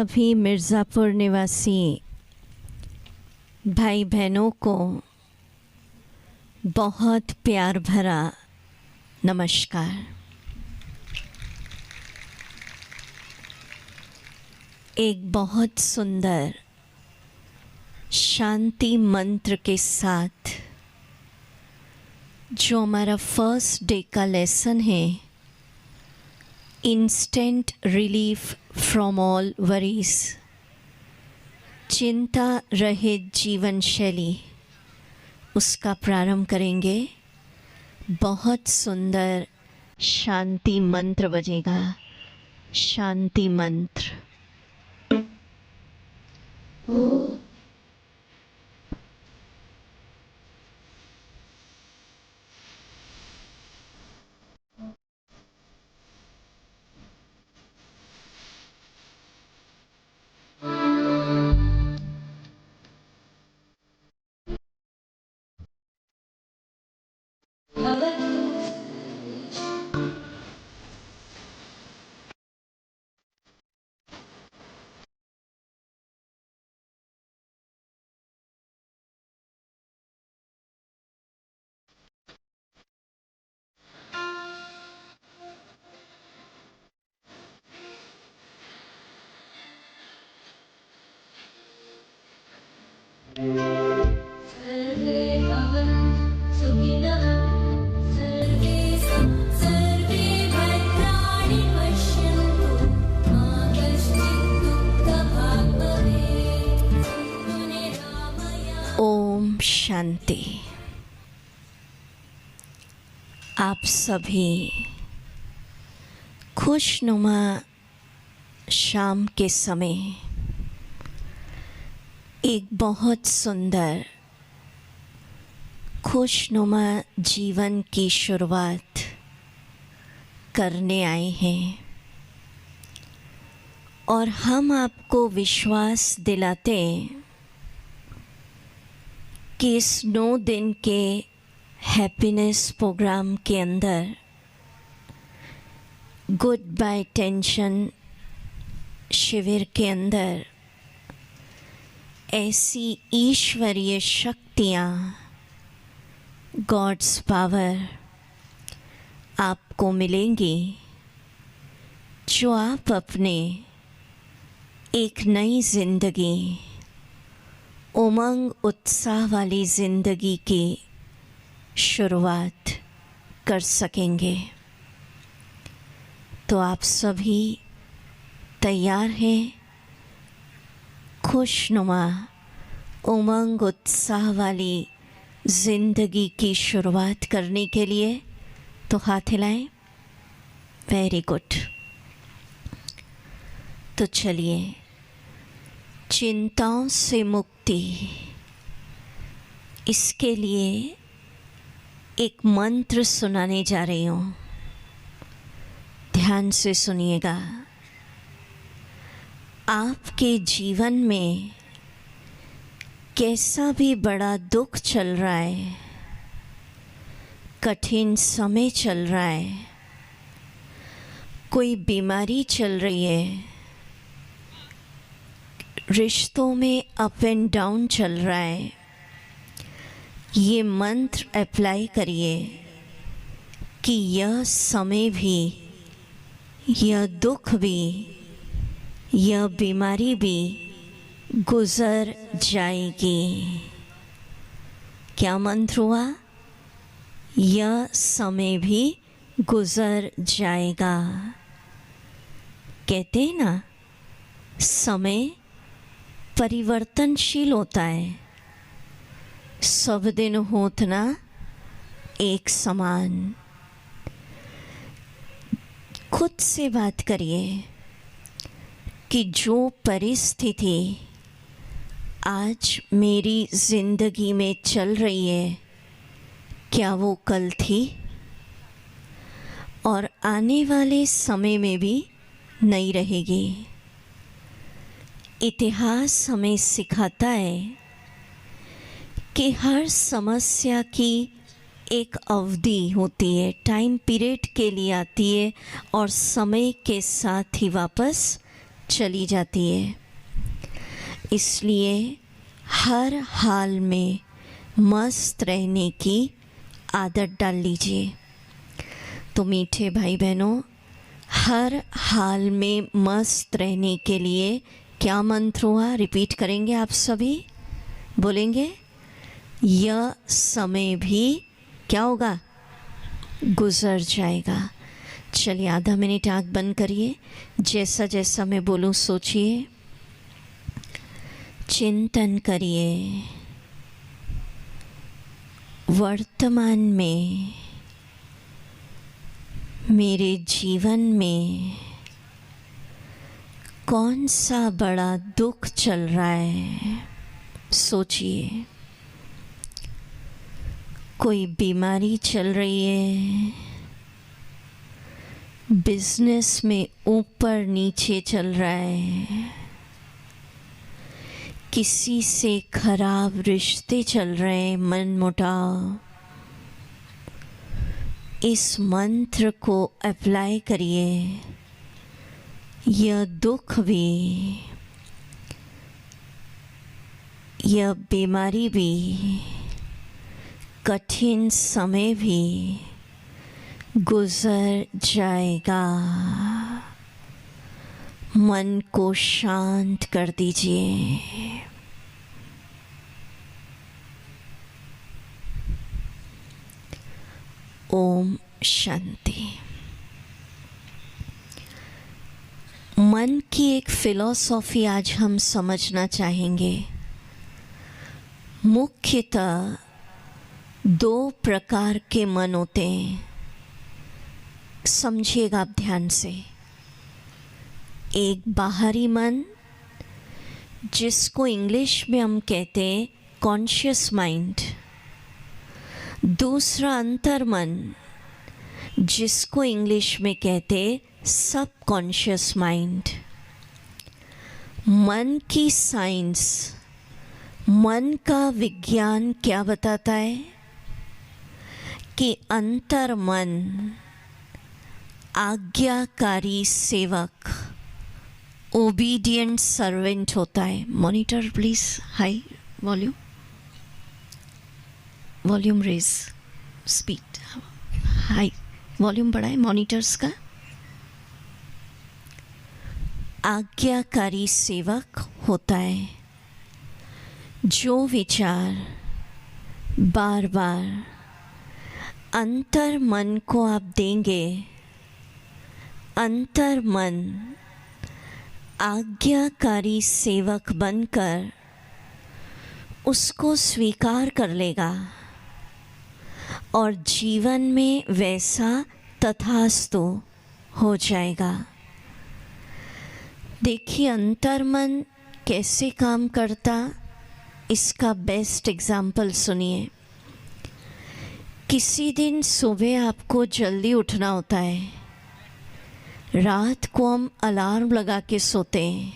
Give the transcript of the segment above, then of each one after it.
सभी मिर्ज़ापुर निवासी भाई बहनों को बहुत प्यार भरा नमस्कार। एक बहुत सुंदर शांति मंत्र के साथ जो हमारा फर्स्ट डे का लेसन है, instant relief from all worries, चिंता रहित जीवन शैली, उसका प्रारंभ करेंगे। बहुत सुंदर शांति मंत्र बजेगा। शांति मंत्र। सर्वे भवन्तु सुखिनः, सर्वे भद्राणि पश्यन्तु, मा कश्चित् दुःखभाग् भवेत्। ओम शांति। आप सभी खुशनुमा शाम के समय एक बहुत सुंदर खुशनुमा जीवन की शुरुआत करने आए हैं और हम आपको विश्वास दिलाते हैं कि इस 9 दिन के हैप्पीनेस प्रोग्राम के अंदर गुड बाय टेंशन शिविर के अंदर ऐसी ईश्वरीय शक्तियाँ, गॉड्स पावर आपको मिलेंगी जो आप अपने एक नई ज़िंदगी, उमंग उत्साह वाली ज़िंदगी की शुरुआत कर सकेंगे। तो आप सभी तैयार हैं खुशनुमा उमंग उत्साह वाली ज़िंदगी की शुरुआत करने के लिए? तो हाथ हिलाएं। Very good. तो चलिए, चिंताओं से मुक्ति, इसके लिए एक मंत्र सुनाने जा रही हूँ। ध्यान से सुनिएगा। आपके जीवन में कैसा भी बड़ा दुख चल रहा है, कठिन समय चल रहा है, कोई बीमारी चल रही है, रिश्तों में अप एंड डाउन चल रहा है, ये मंत्र अप्लाई करिए कि यह समय भी, यह दुख भी, यह बीमारी भी गुज़र जाएगी। क्या मंत्र हुआ? यह समय भी गुज़र जाएगा। कहते हैं ना, समय परिवर्तनशील होता है, सब दिन होत ना एक समान। खुद से बात करिए कि जो परिस्थिति आज मेरी ज़िंदगी में चल रही है, क्या वो कल थी? और आने वाले समय में भी नहीं रहेगी। इतिहास हमें सिखाता है कि हर समस्या की एक अवधि होती है, टाइम पीरियड के लिए आती है और समय के साथ ही वापस चली जाती है। इसलिए हर हाल में मस्त रहने की आदत डाल लीजिए। तो मीठे भाई बहनों, हर हाल में मस्त रहने के लिए क्या मंत्र हुआ, रिपीट करेंगे आप सभी? बोलेंगे, यह समय भी क्या होगा, गुजर जाएगा। चलिए आधा मिनट आँख बंद करिए, जैसा जैसा मैं बोलूँ सोचिए, चिंतन करिए। वर्तमान में मेरे जीवन में कौन सा बड़ा दुख चल रहा है, सोचिए। कोई बीमारी चल रही है, बिजनेस में ऊपर नीचे चल रहा है, किसी से खराब रिश्ते चल रहे हैं, मनमुटाव। इस मंत्र को अप्लाई करिए। यह दुख भी, यह बीमारी भी, कठिन समय भी गुजर जाएगा। मन को शांत कर दीजिए। ओम शांति। मन की एक फिलॉसफी आज हम समझना चाहेंगे। मुख्यतः 2 प्रकार के मन होते हैं, समझिएगा आप ध्यान से। एक बाहरी मन, जिसको इंग्लिश में हम कहते हैं कॉन्शियस माइंड। दूसरा अंतर मन, जिसको इंग्लिश में कहते सबकॉन्शियस माइंड। मन की साइंस, मन का विज्ञान क्या बताता है कि अंतर मन आज्ञाकारी सेवक, ओबीडियंट सर्वेंट होता है। Monitor please, high volume, volume raise, speed high, volume बढ़ाए मॉनिटर्स का। आज्ञाकारी सेवक होता है, जो विचार बार बार अंतर मन को आप देंगे, अंतर मन आज्ञाकारी सेवक बनकर उसको स्वीकार कर लेगा और जीवन में वैसा तथास्तु हो जाएगा। देखिए अंतर मन कैसे काम करता, इसका बेस्ट एग्जाम्पल सुनिए। किसी दिन सुबह आपको जल्दी उठना होता है, रात को हम अलार्म लगा के सोते हैं,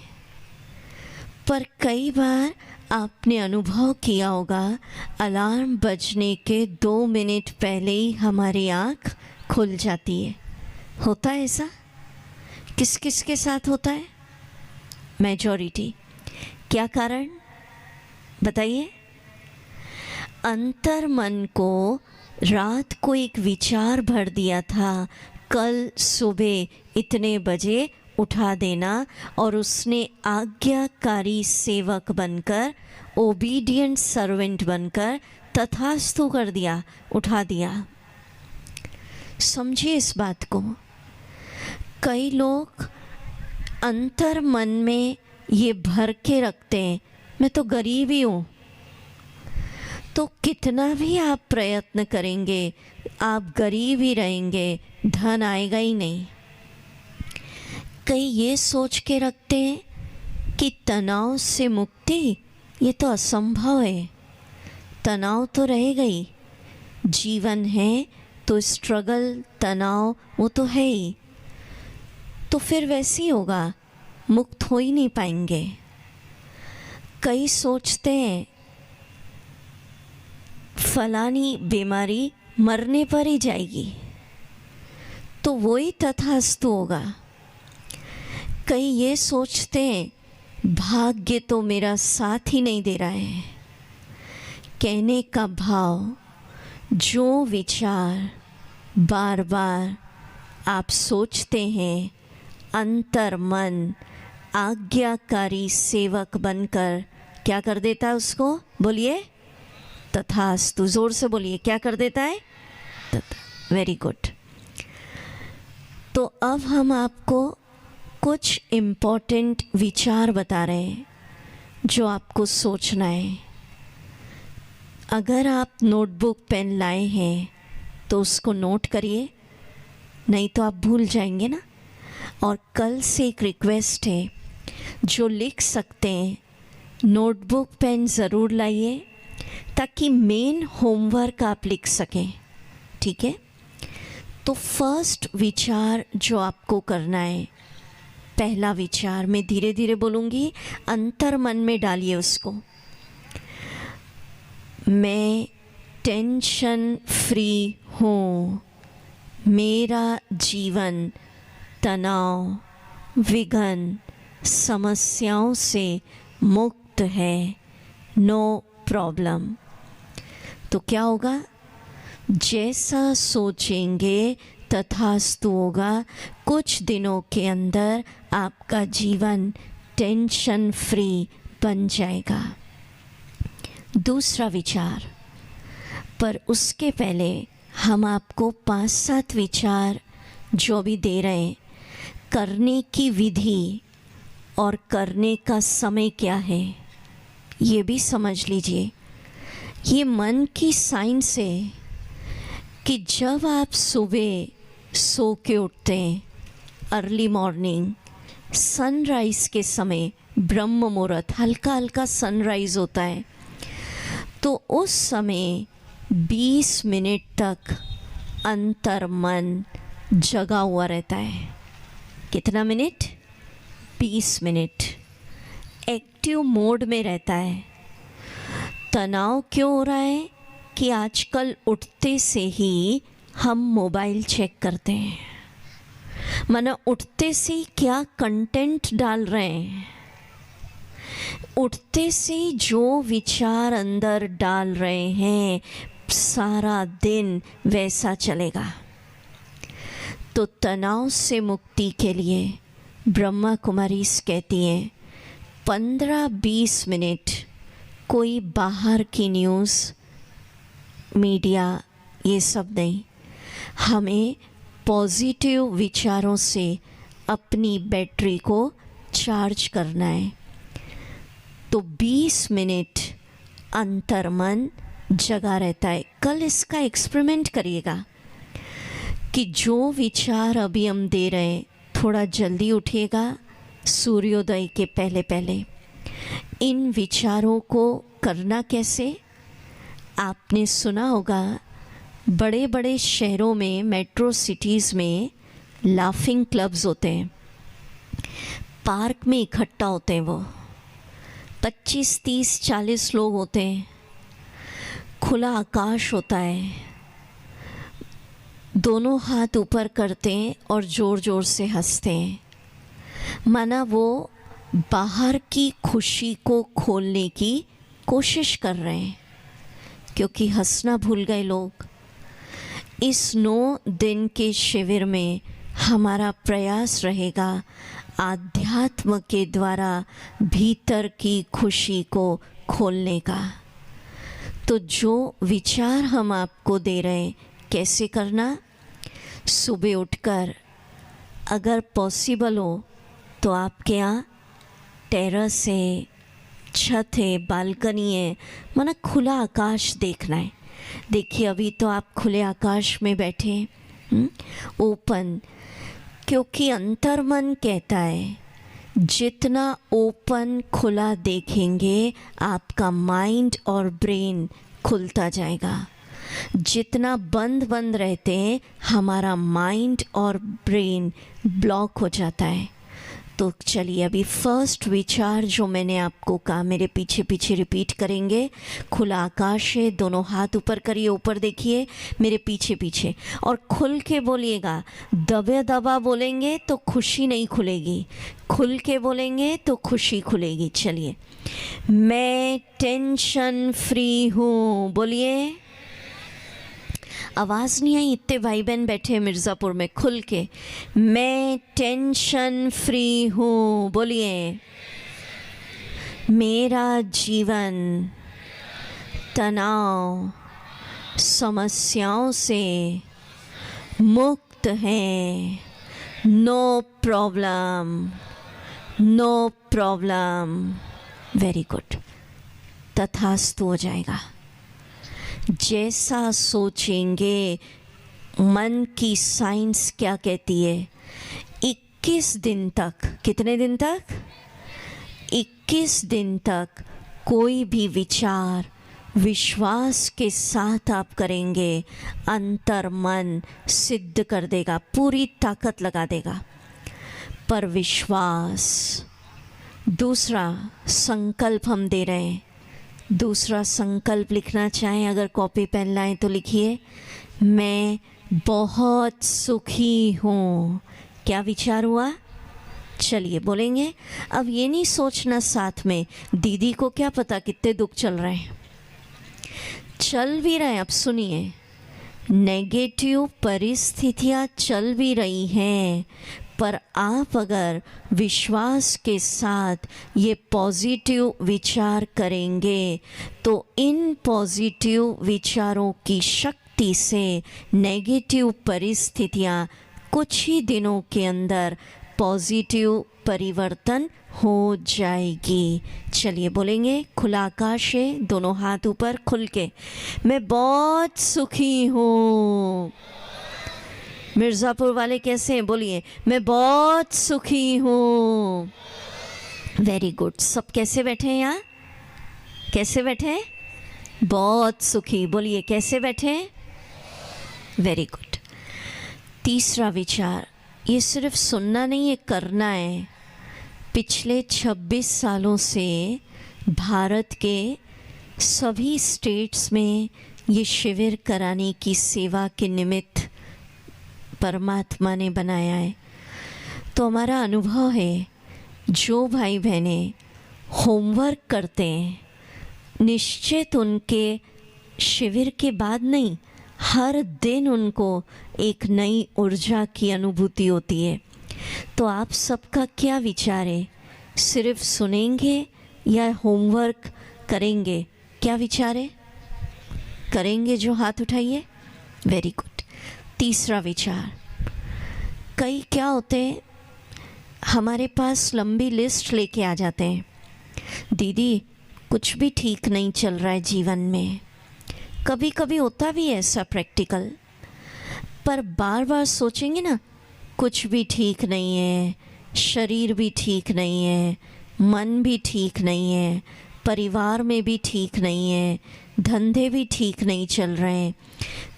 पर कई बार आपने अनुभव किया होगा अलार्म बजने के 2 मिनट पहले ही हमारी आँख खुल जाती है। होता है ऐसा? किस किस के साथ होता है? मेजॉरिटी। क्या कारण बताइए? अंतर मन को रात को एक विचार भर दिया था, कल सुबह इतने बजे उठा देना, और उसने आज्ञाकारी सेवक बनकर, ओबीडियंट सर्वेंट बनकर तथास्तु कर दिया, उठा दिया। समझिए इस बात को। कई लोग अंतर मन में ये भर के रखते हैं, मैं तो गरीब ही हूँ। तो कितना भी आप प्रयत्न करेंगे, आप गरीब ही रहेंगे, धन आएगा ही नहीं। कई ये सोच के रखते हैं कि तनाव से मुक्ति ये तो असंभव है, तनाव तो रहेगा ही, जीवन है तो स्ट्रगल, तनाव वो तो है ही, तो फिर वैसे ही होगा, मुक्त हो ही नहीं पाएंगे। कई सोचते हैं फलानी बीमारी मरने पर ही जाएगी, तो वही तथास्तु होगा। कई ये सोचते हैं भाग्य तो मेरा साथ ही नहीं दे रहा है। कहने का भाव, जो विचार बार बार आप सोचते हैं, अंतर मन आज्ञाकारी सेवक बनकर क्या कर देता है उसको? बोलिए तथास्तु। जोर से बोलिए, क्या कर देता है? तथा। Very good. तो अब हम आपको कुछ इम्पोर्टेंट विचार बता रहे हैं जो आपको सोचना है। अगर आप नोटबुक पेन लाए हैं तो उसको नोट करिए, नहीं तो आप भूल जाएंगे ना। और कल से एक रिक्वेस्ट है, जो लिख सकते हैं नोटबुक पेन ज़रूर लाइए ताकि मेन होमवर्क आप लिख सकें। ठीक है? तो फर्स्ट विचार जो आपको करना है, पहला विचार मैं धीरे धीरे बोलूँगी, अंतर मन में डालिए उसको। मैं टेंशन फ्री हूँ, मेरा जीवन तनाव, विघ्न, समस्याओं से मुक्त है, नो प्रॉब्लम। तो क्या होगा? जैसा सोचेंगे तथास्तु होगा। कुछ दिनों के अंदर आपका जीवन टेंशन फ्री बन जाएगा। दूसरा विचार, पर उसके पहले हम आपको 5-7 विचार जो भी दे रहे हैं, करने की विधि और करने का समय क्या है ये भी समझ लीजिए। ये मन की साइंस है कि जब आप सुबह सो के उठते हैं, अर्ली मॉर्निंग, सनराइज़ के समय, ब्रह्म मुहूर्त, हल्का हल्का सनराइज़ होता है, तो उस समय 20 मिनट तक अंतर मन जगा हुआ रहता है। कितना मिनट? 20 मिनट एक्टिव मोड में रहता है। तनाव क्यों हो रहा है कि आजकल उठते से ही हम मोबाइल चेक करते हैं, माना उठते से ही क्या कंटेंट डाल रहे हैं, उठते से जो विचार अंदर डाल रहे हैं सारा दिन वैसा चलेगा। तो तनाव से मुक्ति के लिए ब्रह्मा कुमारीज कहती हैं 15-20 मिनट कोई बाहर की न्यूज़, मीडिया, ये सब नहीं, हमें पॉजिटिव विचारों से अपनी बैटरी को चार्ज करना है। तो 20 मिनट अंतर मन जगा रहता है। कल इसका एक्सपेरिमेंट करिएगा कि जो विचार अभी हम दे रहे हैं, थोड़ा जल्दी उठिएगा, सूर्योदय के पहले पहले। इन विचारों को करना कैसे? आपने सुना होगा बड़े बड़े शहरों में, मेट्रो सिटीज़ में लाफिंग क्लब्स होते हैं, पार्क में इकट्ठा होते हैं, वो 25, 30, 40 लोग होते हैं, खुला आकाश होता है, दोनों हाथ ऊपर करते हैं और ज़ोर ज़ोर से हंसते हैं, माना वो बाहर की खुशी को खोलने की कोशिश कर रहे हैं, क्योंकि हंसना भूल गए लोग। इस 9 दिन के शिविर में हमारा प्रयास रहेगा आध्यात्म के द्वारा भीतर की खुशी को खोलने का। तो जो विचार हम आपको दे रहे हैं, कैसे करना? सुबह उठकर अगर पॉसिबल हो तो आपके यहाँ टेरेस है, छत है, बालकनी है, माना खुला आकाश देखना है। देखिए अभी तो आप खुले आकाश में बैठे हैं, ओपन, क्योंकि अंतर्मन कहता है जितना ओपन खुला देखेंगे आपका माइंड और ब्रेन खुलता जाएगा। जितना बंद बंद रहते हैं हमारा माइंड और ब्रेन ब्लॉक हो जाता है। तो चलिए अभी फर्स्ट विचार जो मैंने आपको कहा मेरे पीछे पीछे रिपीट करेंगे। खुला आकाश है, दोनों हाथ ऊपर करिए, ऊपर देखिए, मेरे पीछे पीछे, और खुल के बोलिएगा। दबे दबा बोलेंगे तो खुशी नहीं खुलेगी, खुल के बोलेंगे तो खुशी खुलेगी। चलिए, मैं टेंशन फ्री हूँ, बोलिए। आवाज़ नहीं आई, इतने भाई बहन बैठे हैं मिर्ज़ापुर में, खुल के मैं टेंशन फ्री हूँ, बोलिए। मेरा जीवन तनाव समस्याओं से मुक्त है, no problem, no problem. Very good, तथास्तु हो जाएगा। जैसा सोचेंगे, मन की साइंस क्या कहती है, 21 दिन तक, कितने दिन तक? 21 दिन तक कोई भी विचार विश्वास के साथ आप करेंगे, अंतर मन सिद्ध कर देगा, पूरी ताकत लगा देगा। पर विश्वास। दूसरा संकल्प हम दे रहे हैं। दूसरा संकल्प लिखना चाहें, अगर कॉपी पेन लाएं तो लिखिए, मैं बहुत सुखी हूँ। क्या विचार हुआ? चलिए बोलेंगे। अब ये नहीं सोचना साथ में दीदी को क्या पता कितने दुख चल रहे हैं, चल भी रहे हैं। अब सुनिए, नेगेटिव परिस्थितियाँ चल भी रही हैं, पर आप अगर विश्वास के साथ ये पॉजिटिव विचार करेंगे तो इन पॉजिटिव विचारों की शक्ति से नेगेटिव परिस्थितियाँ कुछ ही दिनों के अंदर पॉजिटिव परिवर्तन हो जाएगी। चलिए बोलेंगे, खुला आकाश है, दोनों हाथ ऊपर, खुल के मैं बहुत सुखी हूँ। मिर्ज़ापुर वाले कैसे हैं? बोलिए, मैं बहुत सुखी हूँ। Very good. सब कैसे बैठे हैं यहाँ? कैसे बैठे हैं? बहुत सुखी। बोलिए, कैसे बैठे हैं? Very good. तीसरा विचार, ये सिर्फ सुनना नहीं है, करना है। पिछले 26 सालों से भारत के सभी स्टेट्स में ये शिविर कराने की सेवा के निमित्त परमात्मा ने बनाया है। तो हमारा अनुभव है, जो भाई बहनें होमवर्क करते हैं, निश्चित उनके शिविर के बाद नहीं, हर दिन उनको एक नई ऊर्जा की अनुभूति होती है। तो आप सबका क्या विचार है? सिर्फ सुनेंगे या होमवर्क करेंगे? क्या विचार है? करेंगे जो हाथ उठाइए। Very good. तीसरा विचार, कई क्या होते हैं, हमारे पास लंबी लिस्ट लेके आ जाते हैं, दीदी कुछ भी ठीक नहीं चल रहा है जीवन में। कभी कभी होता भी है ऐसा प्रैक्टिकल, पर बार बार सोचेंगे ना, कुछ भी ठीक नहीं है, शरीर भी ठीक नहीं है, मन भी ठीक नहीं है, परिवार में भी ठीक नहीं है, धंधे भी ठीक नहीं चल रहे हैं।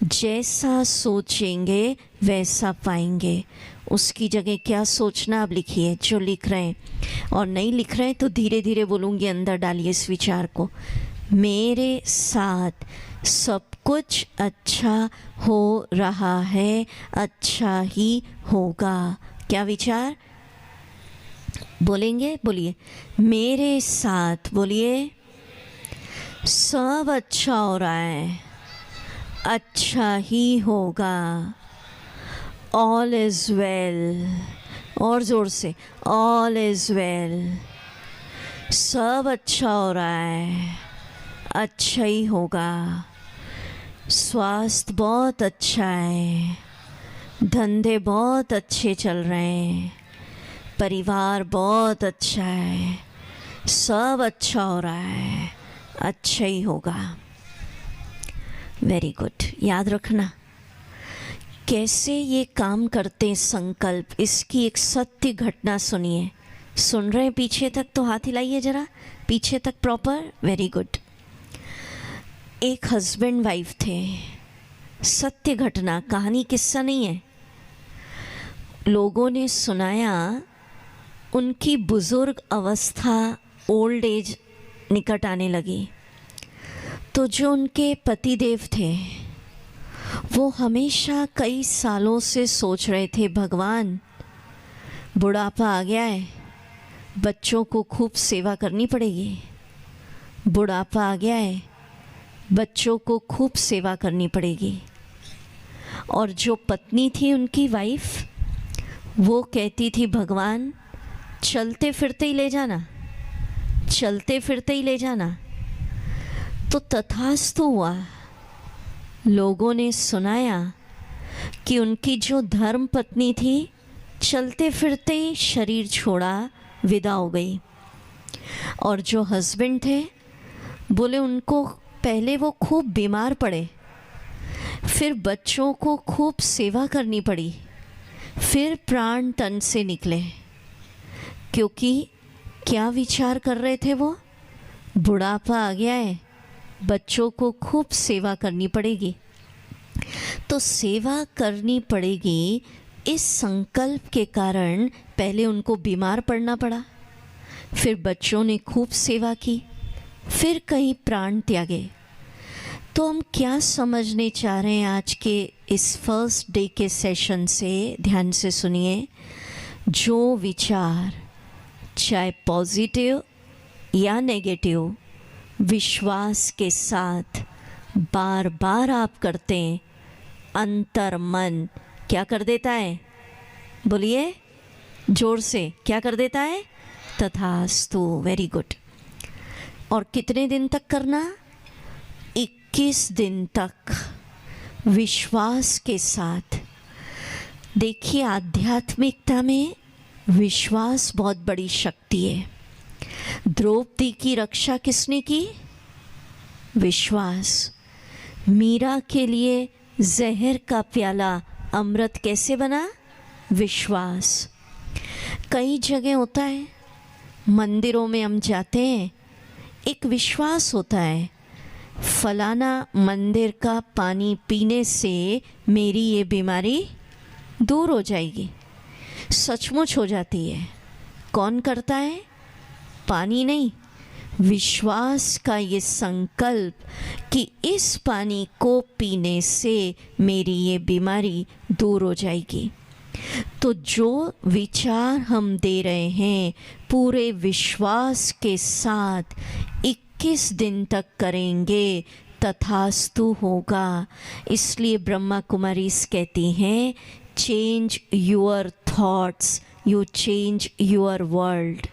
जैसा सोचेंगे वैसा पाएंगे। उसकी जगह क्या सोचना, आप लिखिए जो लिख रहे हैं, और नहीं लिख रहे हैं तो धीरे धीरे बोलूँगी, अंदर डालिए इस विचार को। मेरे साथ सब कुछ अच्छा हो रहा है, अच्छा ही होगा। क्या विचार बोलेंगे? बोलिए, मेरे साथ, बोलिए, सब अच्छा हो रहा है, अच्छा ही होगा। All is well. और ज़ोर से, ऑल इज वेल। सब अच्छा हो रहा है, अच्छा ही होगा। स्वास्थ्य बहुत अच्छा है, धंधे बहुत अच्छे चल रहे हैं, परिवार बहुत अच्छा है, सब अच्छा हो रहा है, अच्छा ही होगा। Very good. याद रखना कैसे ये काम करते हैं संकल्प, इसकी एक सत्य घटना सुनिए। सुन रहे हैं पीछे तक तो हाथ हिलाइए जरा, पीछे तक प्रॉपर। Very good. एक हस्बैंड वाइफ थे, सत्य घटना, कहानी किस्सा नहीं है। लोगों ने सुनाया उनकी बुज़ुर्ग अवस्था, ओल्ड एज निकट आने लगी, तो जो उनके पतिदेव थे वो हमेशा कई सालों से सोच रहे थे, भगवान बुढ़ापा आ गया है, बच्चों को खूब सेवा करनी पड़ेगी। बुढ़ापा आ गया है, बच्चों को खूब सेवा करनी पड़ेगी। और जो पत्नी थी उनकी वाइफ, वो कहती थी, भगवान चलते फिरते ही ले जाना, चलते फिरते ही ले जाना। तो तथास्तु हुआ। लोगों ने सुनाया कि उनकी जो धर्म पत्नी थी चलते फिरते ही शरीर छोड़ा, विदा हो गई। और जो हस्बैंड थे बोले उनको पहले वो खूब बीमार पड़े, फिर बच्चों को खूब सेवा करनी पड़ी, फिर प्राण तन से निकले। क्योंकि क्या विचार कर रहे थे वो, बुढ़ापा आ गया है, बच्चों को खूब सेवा करनी पड़ेगी। तो सेवा करनी पड़ेगी, इस संकल्प के कारण पहले उनको बीमार पड़ना पड़ा, फिर बच्चों ने खूब सेवा की, फिर कहीं प्राण त्यागे। तो हम क्या समझने चाह रहे हैं आज के इस फर्स्ट डे के सेशन से, ध्यान से सुनिए। जो विचार चाहे पॉजिटिव या नेगेटिव, विश्वास के साथ बार बार आप करते हैं, अंतर मन क्या कर देता है? बोलिए जोर से, क्या कर देता है? तथास्तु। Very good. और कितने दिन तक करना? 21 दिन तक विश्वास के साथ। देखिए, आध्यात्मिकता में विश्वास बहुत बड़ी शक्ति है। द्रौपदी की रक्षा किसने की? विश्वास। मीरा के लिए जहर का प्याला अमृत कैसे बना? विश्वास। कई जगह होता है, मंदिरों में हम जाते हैं, एक विश्वास होता है, फलाना मंदिर का पानी पीने से मेरी ये बीमारी दूर हो जाएगी। सचमुच हो जाती है। कौन करता है? पानी नहीं, विश्वास का ये संकल्प कि इस पानी को पीने से मेरी ये बीमारी दूर हो जाएगी। तो जो विचार हम दे रहे हैं पूरे विश्वास के साथ 21 दिन तक करेंगे, तथास्तु होगा। इसलिए ब्रह्मा कुमारीज कहती हैं, change your thoughts, you change your world.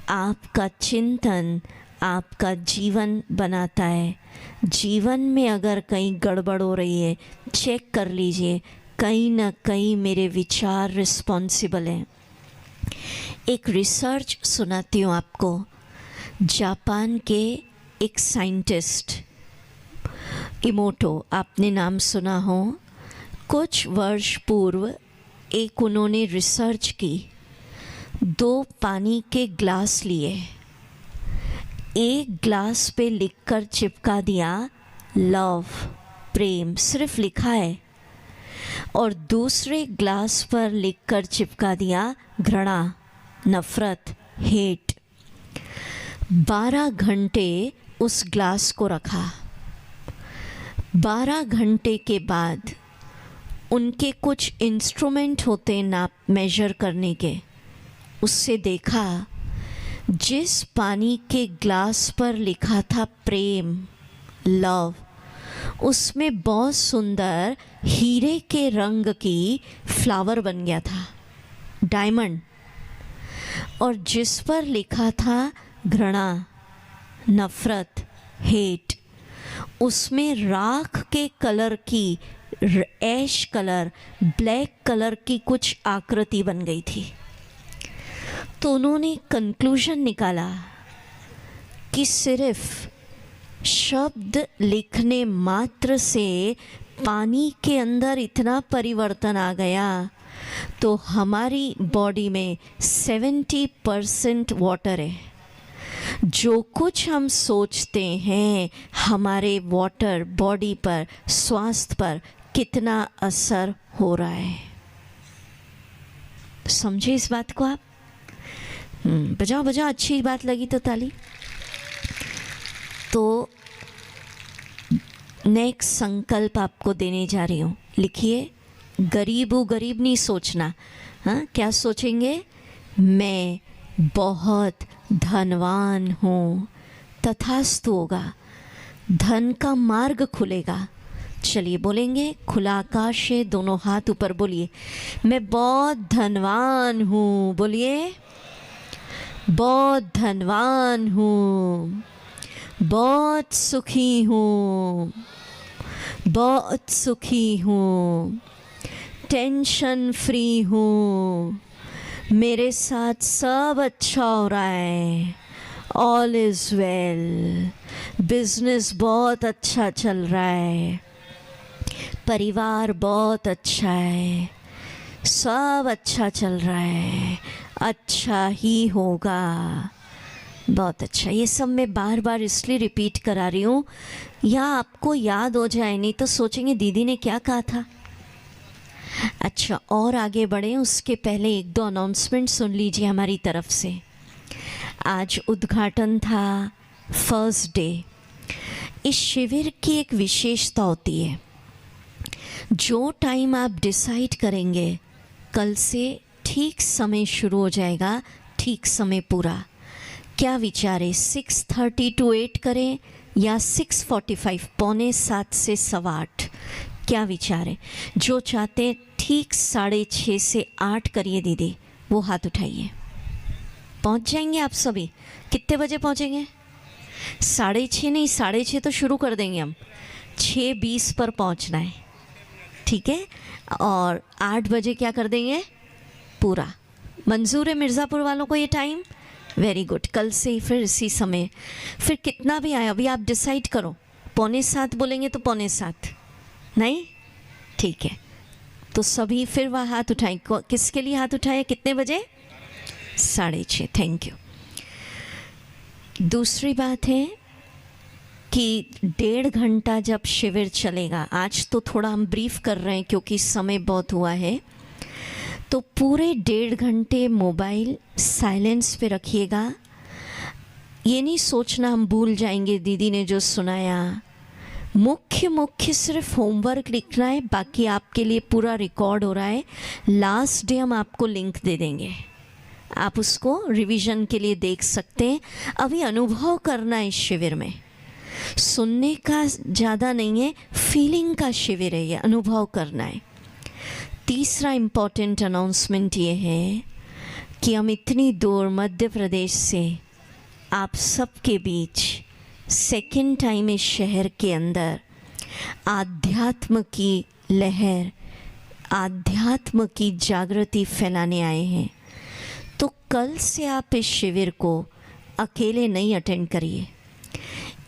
आपका चिंतन आपका जीवन बनाता है। जीवन में अगर कहीं गड़बड़ हो रही है, चेक कर लीजिए, कहीं ना कहीं मेरे विचार रिस्पॉन्सिबल हैं। एक रिसर्च सुनाती हूँ आपको। जापान के एक साइंटिस्ट, इमोटो, आपने नाम सुना हो। कुछ वर्ष पूर्व एक उन्होंने रिसर्च की। 2 पानी के ग्लास लिए, एक ग्लास पे लिखकर चिपका दिया लव, प्रेम, सिर्फ लिखा है, और दूसरे ग्लास पर लिखकर चिपका दिया घृणा, नफरत, हेट। 12 घंटे उस ग्लास को रखा। 12 घंटे के बाद उनके कुछ इंस्ट्रूमेंट होते हैं नाप मेजर करने के, उससे देखा जिस पानी के ग्लास पर लिखा था प्रेम, लव, उसमें बहुत सुंदर हीरे के रंग की फ्लावर बन गया था, डायमंड। और जिस पर लिखा था घृणा, नफरत, हेट, उसमें राख के कलर की, ऐश कलर, ब्लैक कलर की कुछ आकृति बन गई थी। तो उन्होंने कंक्लूजन निकाला कि सिर्फ शब्द लिखने मात्र से पानी के अंदर इतना परिवर्तन आ गया। तो हमारी बॉडी में 70% वाटर है। जो कुछ हम सोचते हैं, हमारे वाटर बॉडी पर, स्वास्थ्य पर कितना असर हो रहा है। समझे इस बात को आप? बजाओ बजाओ, अच्छी बात लगी तो ताली। तो नेक्स्ट संकल्प आपको देने जा रही हूँ, लिखिए। गरीब हूँ, गरीब नहीं सोचना। हाँ, क्या सोचेंगे? मैं बहुत धनवान हूँ। तथास्तु होगा, धन का मार्ग खुलेगा। चलिए बोलेंगे, खुला आकाश है, दोनों हाथ ऊपर बोलिए, मैं बहुत धनवान हूँ। बोलिए, बहुत धनवान हूँ, बहुत सुखी हूँ, बहुत सुखी हूँ, टेंशन फ्री हूँ, मेरे साथ सब अच्छा हो रहा है, ऑल इज़ वेल, बिजनेस बहुत अच्छा चल रहा है, परिवार बहुत अच्छा है, सब अच्छा चल रहा है, अच्छा ही होगा। बहुत अच्छा। ये सब मैं बार बार इसलिए रिपीट करा रही हूँ, या आपको याद हो जाए, नहीं तो सोचेंगे दीदी ने क्या कहा था। अच्छा, और आगे बढ़े उसके पहले एक दो अनाउंसमेंट सुन लीजिए हमारी तरफ से। आज उद्घाटन था, फर्स्ट डे। इस शिविर की एक विशेषता होती है, जो टाइम आप डिसाइड करेंगे कल से ठीक समय शुरू हो जाएगा, ठीक समय पूरा। क्या विचार है, 6:30 to 8 करें या 6:45, 6:45 से 7:15? क्या विचार है? जो चाहते हैं ठीक 6:30 से 8 करिए दीदी, वो हाथ उठाइए। पहुंच जाएंगे आप सभी? कितने बजे पहुंचेंगे? 6:30 नहीं, 6:30 तो शुरू कर देंगे हम, 6:20 पर पहुंचना है, ठीक है? और 8 बजे क्या कर देंगे पूरा। मंजूर है मिर्ज़ापुर वालों को ये टाइम? Very good. कल से फिर इसी समय, फिर कितना भी आए अभी आप डिसाइड करो। 6:45 बोलेंगे तो 6:45 नहीं, ठीक है? तो सभी फिर वह हाथ उठाएं। किसके लिए हाथ उठाए? कितने बजे? 6:30। Thank you. दूसरी बात है कि 1.5 घंटा जब शिविर चलेगा, आज तो थोड़ा हम ब्रीफ कर रहे हैं क्योंकि समय बहुत हुआ है, तो पूरे 1.5 घंटे मोबाइल साइलेंस पे रखिएगा। ये नहीं सोचना हम भूल जाएंगे दीदी ने जो सुनाया। मुख्य सिर्फ होमवर्क लिखना है, बाकी आपके लिए पूरा रिकॉर्ड हो रहा है। लास्ट डे हम आपको लिंक दे देंगे, आप उसको रिवीजन के लिए देख सकते हैं। अभी अनुभव करना है इस शिविर में, सुनने का ज़्यादा नहीं है, फीलिंग का शिविर है, ये अनुभव करना है। तीसरा इम्पॉर्टेंट अनाउंसमेंट ये है कि हम इतनी दूर मध्य प्रदेश से आप सबके बीच सेकंड टाइम इस शहर के अंदर आध्यात्म की लहर, आध्यात्म की जागृति फैलाने आए हैं। तो कल से आप इस शिविर को अकेले नहीं अटेंड करिए।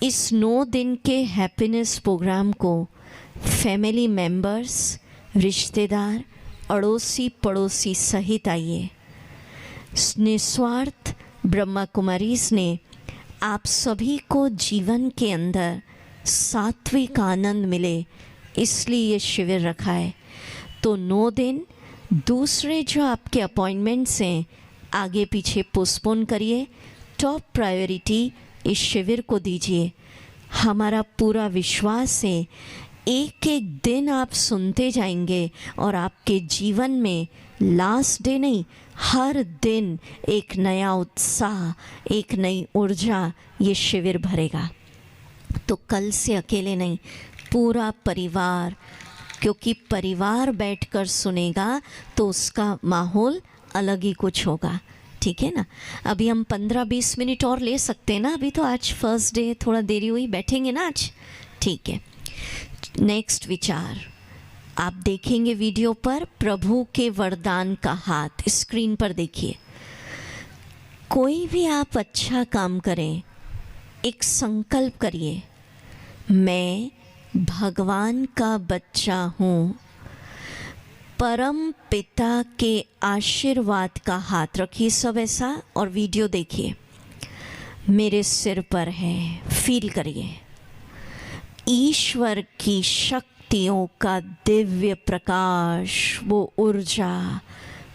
इस 9 दिन के हैप्पीनेस प्रोग्राम को फैमिली मेंबर्स, रिश्तेदार, अड़ोसी पड़ोसी सहित आइए। निस्वार्थ ब्रह्मा कुमारीज ने आप सभी को जीवन के अंदर सात्विक आनंद मिले, इसलिए ये शिविर रखा है। तो 9 दिन, दूसरे जो आपके अपॉइंटमेंट्स हैं आगे पीछे पोस्टपोन करिए, टॉप प्रायोरिटी इस शिविर को दीजिए। हमारा पूरा विश्वास है एक एक दिन आप सुनते जाएंगे और आपके जीवन में लास्ट डे नहीं, हर दिन एक नया उत्साह, एक नई ऊर्जा ये शिविर भरेगा। तो कल से अकेले नहीं, पूरा परिवार, क्योंकि परिवार बैठकर सुनेगा तो उसका माहौल अलग ही कुछ होगा, ठीक है ना? अभी हम 15-20 मिनट और ले सकते हैं ना? अभी तो आज फर्स्ट डे, थोड़ा देरी हुई, बैठेंगे ना आज? ठीक है। नेक्स्ट विचार आप देखेंगे वीडियो पर, प्रभु के वरदान का हाथ स्क्रीन पर देखिए। कोई भी आप अच्छा काम करें, एक संकल्प करिए, मैं भगवान का बच्चा हूँ, परम पिता के आशीर्वाद का हाथ रखिए सब ऐसा, और वीडियो देखिए। मेरे सिर पर है, फील करिए ईश्वर की शक्तियों का दिव्य प्रकाश, वो ऊर्जा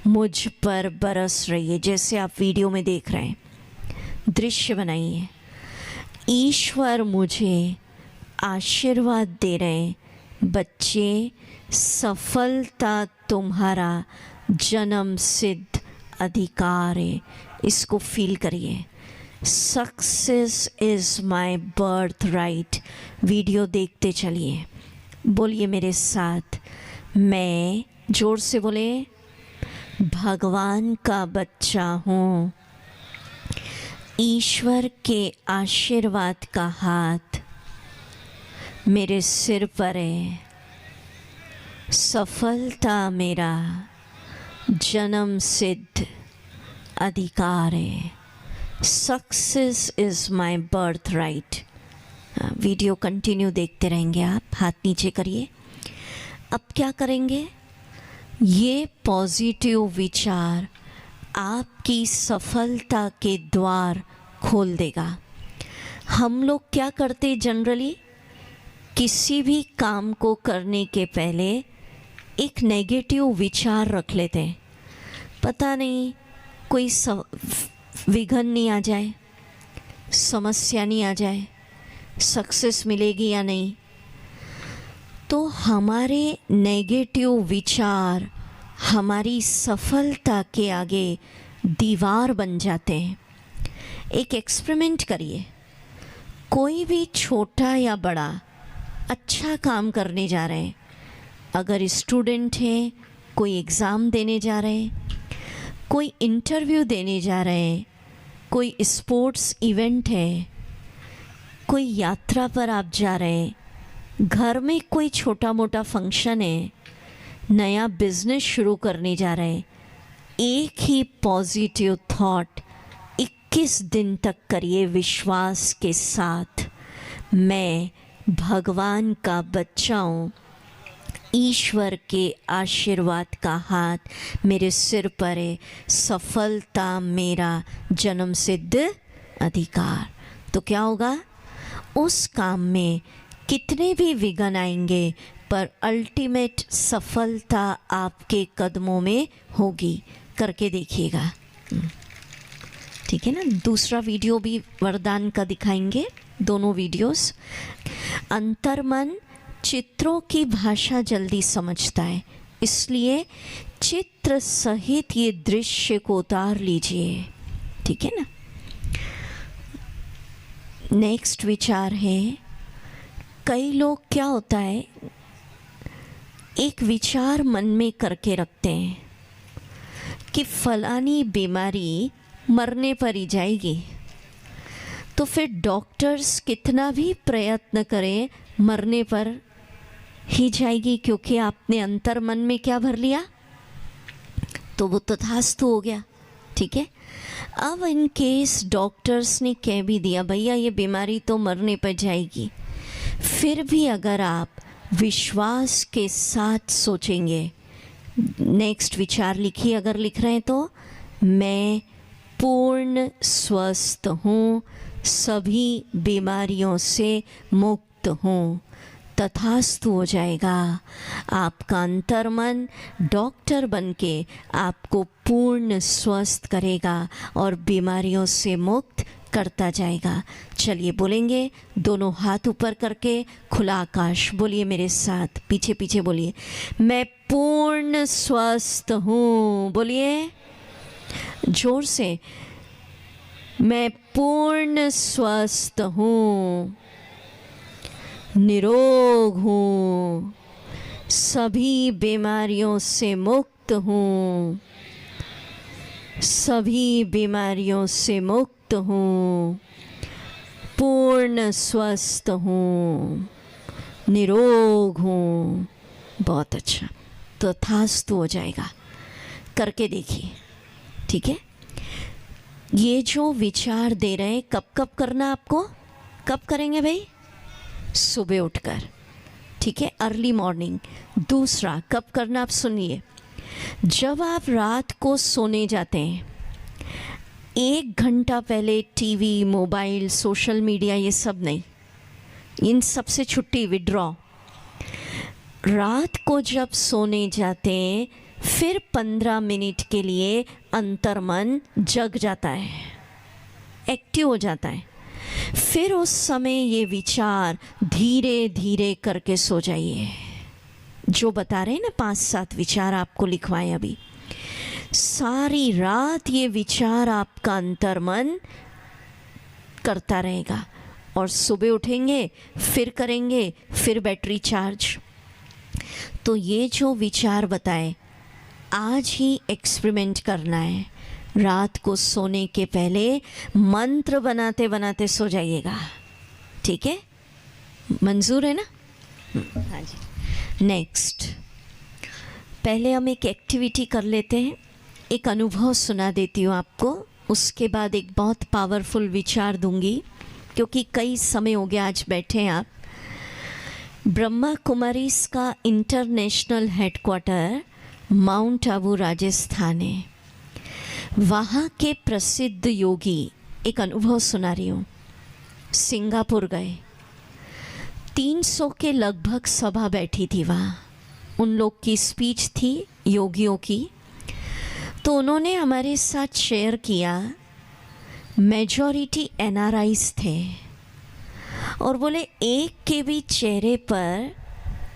मुझ पर बरस रही है। जैसे आप वीडियो में देख रहे हैं, दृश्य बनाइए। ईश्वर मुझे आशीर्वाद दे रहे हैं, बच्चे सफलता तुम्हारा जन्म सिद्ध अधिकार है। इसको फील करिए। Success is my birth right. Video देखते चलिए, बोलिए मेरे साथ, मैं, जोर से बोले, भगवान का बच्चा हूँ। ईश्वर के आशीर्वाद का हाथ मेरे सिर पर है। सफलता मेरा जन्म सिद्ध अधिकार है। Success is my birth right. Video continue देखते रहेंगे आप। हाथ नीचे करिए। अब क्या करेंगे? ये पॉजिटिव विचार आपकी सफलता के द्वार खोल देगा। हम लोग क्या करते जनरली, किसी भी काम को करने के पहले एक नेगेटिव विचार रख लेते हैं। पता नहीं कोई विघ्न नहीं आ जाए, समस्या नहीं आ जाए, सक्सेस मिलेगी या नहीं। तो हमारे नेगेटिव विचार हमारी सफलता के आगे दीवार बन जाते हैं। एक एक्सपेरिमेंट करिए। कोई भी छोटा या बड़ा अच्छा काम करने जा रहे हैं, अगर स्टूडेंट हैं, कोई एग्ज़ाम देने जा रहे हैं, कोई इंटरव्यू देने जा रहे हैं, कोई स्पोर्ट्स इवेंट है, कोई यात्रा पर आप जा रहे हैं, घर में कोई छोटा मोटा फंक्शन है, नया बिजनेस शुरू करने जा रहे हैं, एक ही पॉजिटिव थॉट 21 दिन तक करिए विश्वास के साथ। मैं भगवान का बच्चा हूँ। ईश्वर के आशीर्वाद का हाथ मेरे सिर पर है। सफलता मेरा जन्म सिद्ध अधिकार। तो क्या होगा? उस काम में कितने भी विघ्न आएंगे, पर अल्टीमेट सफलता आपके कदमों में होगी। करके देखिएगा, ठीक है ना। दूसरा वीडियो भी वरदान का दिखाएंगे, दोनों वीडियोस। अंतर्मन चित्रों की भाषा जल्दी समझता है, इसलिए चित्र सहित ये दृश्य को उतार लीजिए, ठीक है ना। नेक्स्ट विचार है, कई लोग क्या होता है, एक विचार मन में करके रखते हैं कि फलानी बीमारी मरने पर ही जाएगी, तो फिर डॉक्टर्स कितना भी प्रयत्न करें मरने पर ही जाएगी, क्योंकि आपने अंतर मन में क्या भर लिया, तो वो तथास्तु हो गया, ठीक है। अब इन केस डॉक्टर्स ने कह भी दिया भैया ये बीमारी तो मरने पर जाएगी, फिर भी अगर आप विश्वास के साथ सोचेंगे, नेक्स्ट विचार लिखिए अगर लिख रहे हैं तो, मैं पूर्ण स्वस्थ हूँ, सभी बीमारियों से मुक्त हूँ, तथास्तु हो जाएगा। आपका अंतर्मन डॉक्टर बनके आपको पूर्ण स्वस्थ करेगा और बीमारियों से मुक्त करता जाएगा। चलिए बोलेंगे, दोनों हाथ ऊपर करके, खुला आकाश। बोलिए मेरे साथ, पीछे पीछे बोलिए, मैं पूर्ण स्वस्थ हूँ। बोलिए जोर से, मैं पूर्ण स्वस्थ हूँ, निरोग हूँ, सभी बीमारियों से मुक्त हूँ, सभी बीमारियों से मुक्त हूँ, पूर्ण स्वस्थ हूँ, निरोग हूँ। बहुत अच्छा, तो तथास्तु हो जाएगा। करके देखिए, ठीक है। ये जो विचार दे रहे हैं, कब कब करना आपको, कब करेंगे भाई? सुबह उठकर, ठीक है, अर्ली मॉर्निंग। दूसरा कब करना आप सुनिए, जब आप रात को सोने जाते हैं 1 घंटा पहले टीवी, मोबाइल, सोशल मीडिया ये सब नहीं, इन सब से छुट्टी, विड्रॉ। रात को जब सोने जाते हैं फिर 15 मिनट के लिए अंतर्मन जग जाता है, एक्टिव हो जाता है। फिर उस समय ये विचार धीरे धीरे करके सो जाइए। जो बता रहे हैं ना 5-7 विचार आपको लिखवाए अभी, सारी रात ये विचार आपका अंतर्मन करता रहेगा और सुबह उठेंगे फिर करेंगे, फिर बैटरी चार्ज। तो ये जो विचार बताए आज ही एक्सपेरिमेंट करना है। रात को सोने के पहले मंत्र बनाते बनाते सो जाइएगा, ठीक है? मंजूर है ना? हाँ जी। नेक्स्ट, पहले हम एक एक्टिविटी कर लेते हैं। एक अनुभव सुना देती हूँ आपको, उसके बाद एक बहुत पावरफुल विचार दूंगी, क्योंकि कई समय हो गया आज बैठे हैं आप। ब्रह्मा कुमारीज का international headquarter mount Abu Rajasthan है। वहाँ के प्रसिद्ध योगी, एक अनुभव सुना रही हूँ, सिंगापुर गए। 300 के लगभग सभा बैठी थी वहाँ, उन लोग की स्पीच थी योगियों की। तो उन्होंने हमारे साथ शेयर किया, मेजॉरिटी एनआरआईज थे और बोले एक के भी चेहरे पर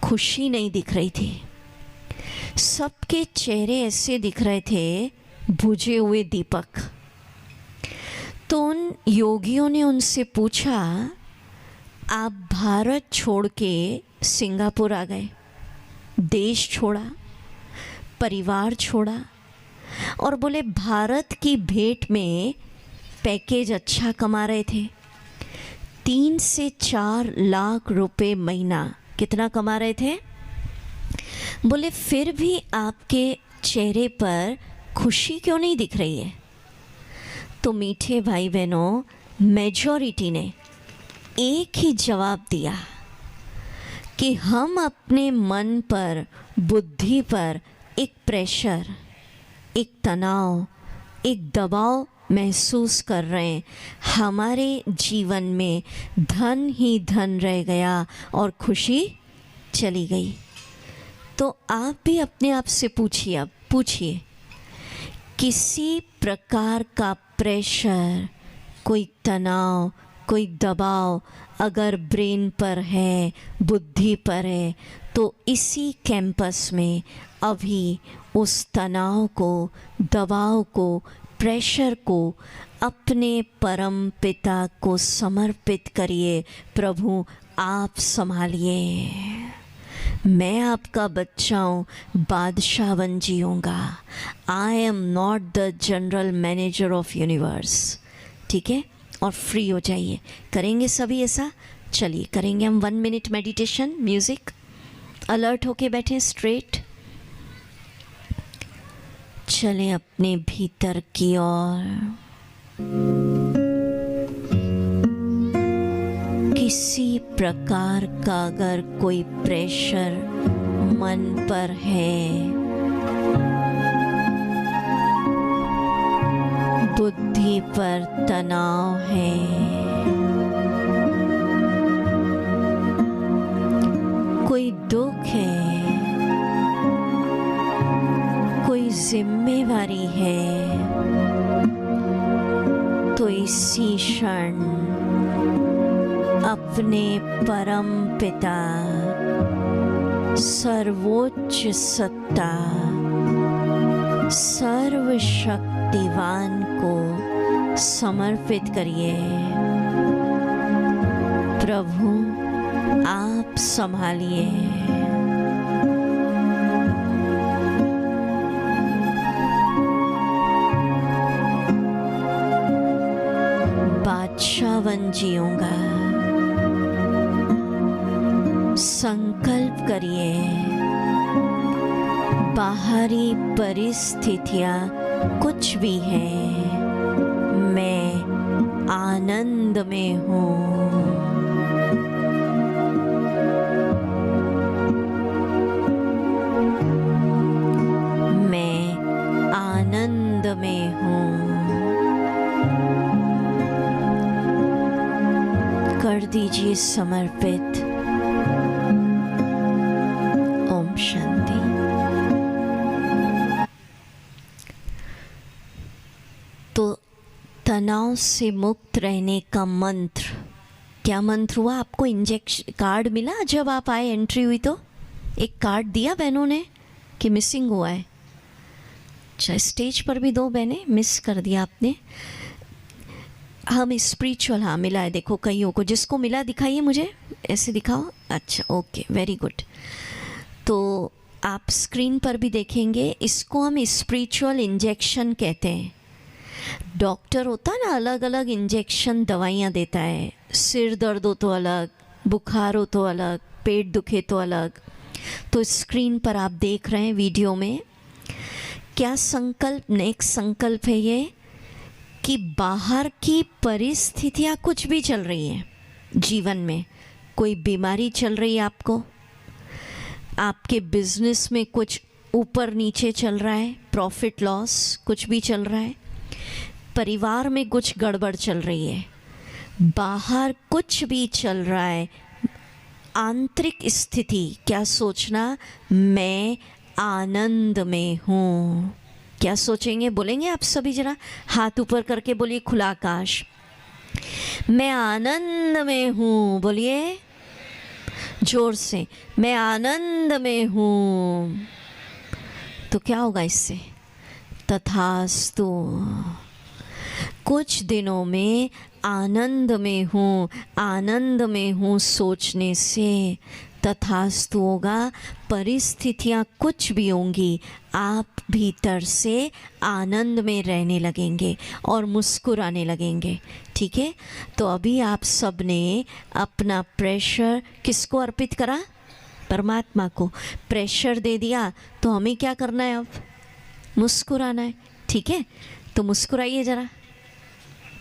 खुशी नहीं दिख रही थी। सबके चेहरे ऐसे दिख रहे थे बुझे हुए दीपक। तो उन योगियों ने उनसे पूछा, आप भारत छोड़ के सिंगापुर आ गए, देश छोड़ा, परिवार छोड़ा, और बोले भारत की भेंट में पैकेज अच्छा कमा रहे थे, 3 से 4 लाख रुपए महीना, कितना कमा रहे थे? बोले फिर भी आपके चेहरे पर खुशी क्यों नहीं दिख रही है? तो मीठे भाई बहनों, मेजॉरिटी ने एक ही जवाब दिया कि हम अपने मन पर, बुद्धि पर एक प्रेशर, एक तनाव, एक दबाव महसूस कर रहे हैं। हमारे जीवन में धन ही धन रह गया और खुशी चली गई। तो आप भी अपने आप से पूछिए, अब पूछिए, किसी प्रकार का प्रेशर, कोई तनाव, कोई दबाव अगर ब्रेन पर है, बुद्धि पर है, तो इसी कैंपस में अभी उस तनाव को, दबाव को, प्रेशर को अपने परम पिता को समर्पित करिए। प्रभु आप संभालिए, मैं आपका बच्चा हूँ, बादशाह बन जीऊँगा। I am not the general manager of universe, ठीक है? और फ्री हो जाइए। करेंगे सभी ऐसा? चलिए करेंगे हम 1 मिनट मेडिटेशन। म्यूज़िक, अलर्ट होके बैठें, स्ट्रेट चलें अपने भीतर की ओर। किसी प्रकार का अगर कोई प्रेशर मन पर है, बुद्धि पर तनाव है, कोई दुख है, कोई जिम्मेवारी है, तो इसी क्षण अपने परम पिता, सर्वोच्च सत्ता, सर्वशक्तिवान को समर्पित करिए। प्रभु आप संभालिए। बादशाह बन जीऊँगा। संकल्प करिए, बाहरी परिस्थितियाँ कुछ भी हैं, मैं आनंद में हूँ। मैं आनंद में हूँ। कर दीजिए समर्पित। ओम शांति। तनाव से मुक्त रहने का मंत्र। क्या मंत्र हुआ? आपको इंजेक्शन कार्ड मिला जब आप आए, एंट्री हुई तो एक कार्ड दिया बहनों ने कि मिसिंग हुआ है? अच्छा, स्टेज पर भी 2 बहनें मिस कर दिया आपने। हम स्पिरिचुअल, हाँ मिला है, देखो कईयों को। जिसको मिला दिखाइए मुझे, ऐसे दिखाओ। अच्छा, ओके, वेरी गुड। तो आप स्क्रीन पर भी देखेंगे, इसको हम स्पिरिचुअल इंजेक्शन कहते हैं। डॉक्टर होता है ना, अलग अलग इंजेक्शन दवाइयाँ देता है। सिर दर्द हो तो अलग, बुखार हो तो अलग, पेट दुखे तो अलग। तो स्क्रीन पर आप देख रहे हैं वीडियो में, क्या संकल्प, नेक्स्ट संकल्प है ये कि बाहर की परिस्थितियाँ कुछ भी चल रही हैं जीवन में, कोई बीमारी चल रही है आपको, आपके बिजनेस में कुछ ऊपर नीचे चल रहा है, प्रॉफिट लॉस कुछ भी चल रहा है, परिवार में कुछ गड़बड़ चल रही है, बाहर कुछ भी चल रहा है, आंतरिक स्थिति, क्या सोचना? मैं आनंद में हूँ। क्या सोचेंगे? बोलेंगे आप सभी, जरा हाथ ऊपर करके बोलिए, खुला आकाश। मैं आनंद में हूँ, बोलिए जोर से, मैं आनंद में हूँ। तो क्या होगा इससे? तथास्तु। कुछ दिनों में आनंद में हूँ, आनंद में हूँ सोचने से तथास्तु होगा। परिस्थितियाँ कुछ भी होंगी, आप भीतर से आनंद में रहने लगेंगे और मुस्कुराने लगेंगे। ठीक है? तो अभी आप सब ने अपना प्रेशर किसको अर्पित करा? परमात्मा को। प्रेशर दे दिया तो हमें क्या करना है? अब मुस्कुराना है। ठीक है? तो मुस्कुराइए ज़रा।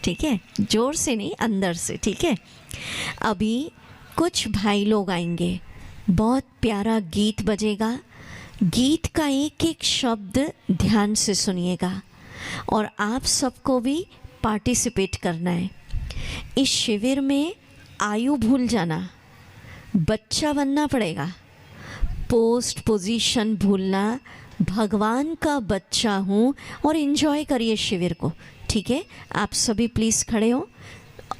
ठीक है? जोर से नहीं, अंदर से। ठीक है? अभी कुछ भाई लोग आएंगे, बहुत प्यारा गीत बजेगा। गीत का एक एक शब्द ध्यान से सुनिएगा और आप सबको भी पार्टिसिपेट करना है। इस शिविर में आयु भूल जाना, बच्चा बनना पड़ेगा, पोस्ट पोजीशन भूलना, भगवान का बच्चा हूँ, और एंजॉय करिए शिविर को। ठीक है? आप सभी प्लीज़ खड़े हो